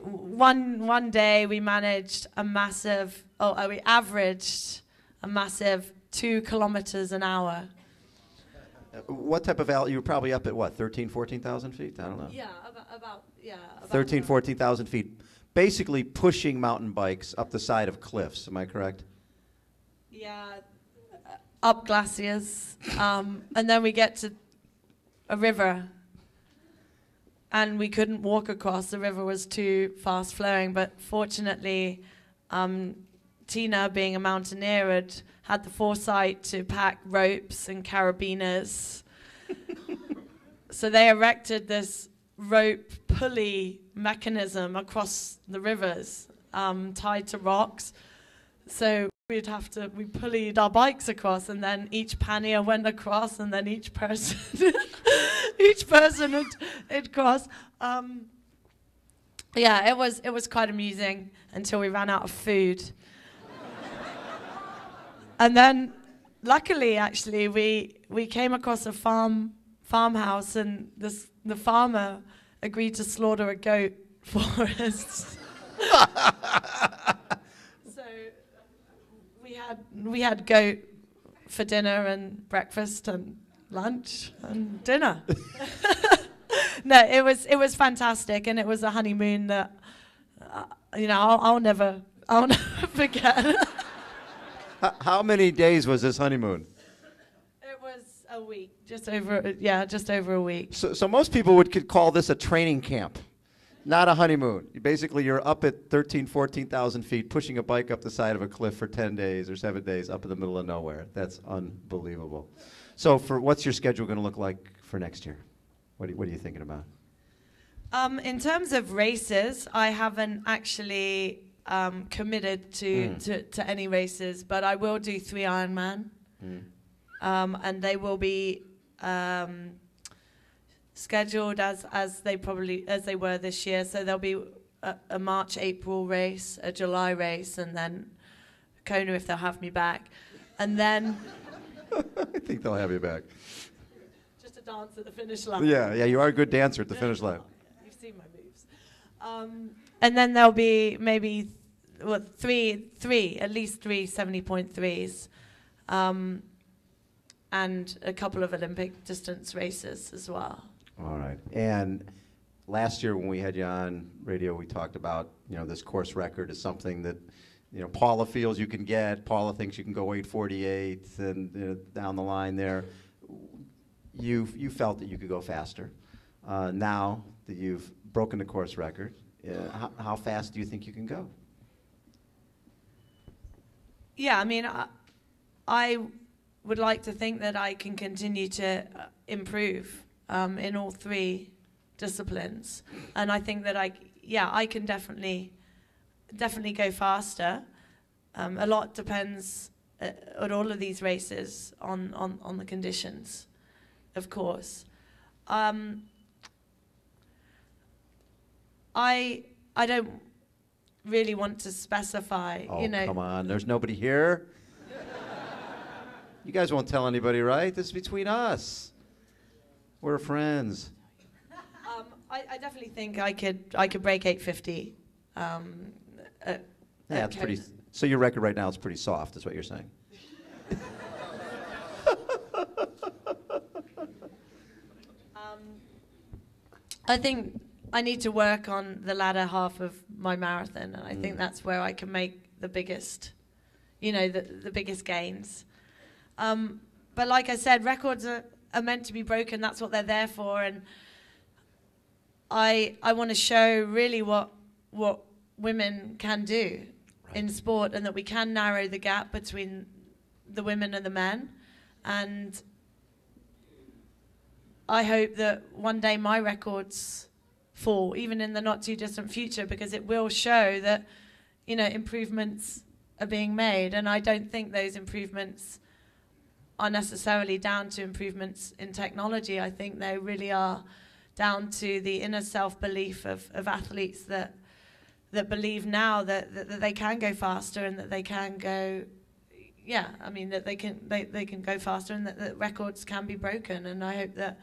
one day we managed a massive, we averaged a massive 2 kilometers an hour. What type of altitude? You were probably up at what, 13, 14,000 feet? I don't know. Yeah, about 13, 14,000 feet. Basically pushing mountain bikes up the side of cliffs. Am I correct? Yeah, up glaciers. And then we get to a river. And we couldn't walk across. The river was too fast flowing. But fortunately, Tina, being a mountaineer, had the foresight to pack ropes and carabiners. So they erected this rope pulley mechanism across the rivers, tied to rocks. So we pulleyed our bikes across, and then each pannier went across, and then each person would cross. Yeah, it was quite amusing until we ran out of food. And then, luckily, actually, we came across a farmhouse, and the farmer agreed to slaughter a goat for us. So we had goat for dinner and breakfast and lunch and dinner. No, it was fantastic, and it was a honeymoon that I'll never forget. How many days was this honeymoon? It was a week, just over a week. So most people could call this a training camp, not a honeymoon. Basically, you're up at 13, 14,000 feet, pushing a bike up the side of a cliff for 10 days or 7 days up in the middle of nowhere. That's unbelievable. So what's your schedule going to look like for next year? What are you thinking about? In terms of races, I haven't actually committed to any races, but I will do 3 Ironman, and they will be scheduled as they were this year. So there'll be a March-April race, a July race, and then Kona if they'll have me back, and then I think they'll have you back. Just a dance at the finish line. Yeah, you are a good dancer at the finish line. You've seen my moves. And then there'll be maybe at least three 70.3s, and a couple of Olympic distance races as well. All right. And last year when we had you on radio, we talked about, this course record is something that, Paula feels you can get. Paula thinks you can go 8:48, and down the line there, you felt that you could go faster. Now that you've broken the course record, how fast do you think you can go? Yeah, I mean, I would like to think that I can continue to improve in all 3 disciplines, and I think that I can definitely go faster. A lot depends at all of these races on the conditions, of course. I don't really want to specify. Oh, come on! There's nobody here. You guys won't tell anybody, right? This is between us. We're friends. I definitely think I could break 8:50. That's pretty. So your record right now is pretty soft, is what you're saying. I think I need to work on the latter half of my marathon, and I think that's where I can make the biggest, the biggest gains. But like I said, records are meant to be broken. That's what they're there for, and I want to show really what women can do in sport, and that we can narrow the gap between the women and the men. And I hope that one day my records fall, even in the not too distant future, because it will show that, improvements are being made. And I don't think those improvements are necessarily down to improvements in technology. I think they really are down to the inner self-belief of athletes that believe now that they can go faster, and that they can go, that they can go faster, and that records can be broken. And I hope that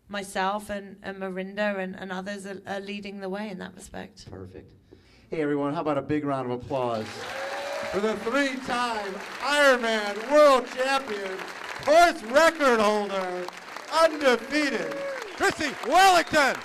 myself and Marinda and others are leading the way in that respect. Perfect. Hey, everyone, how about a big round of applause for the 3-time Ironman World Champion, course record holder, undefeated, Chrissie Wellington.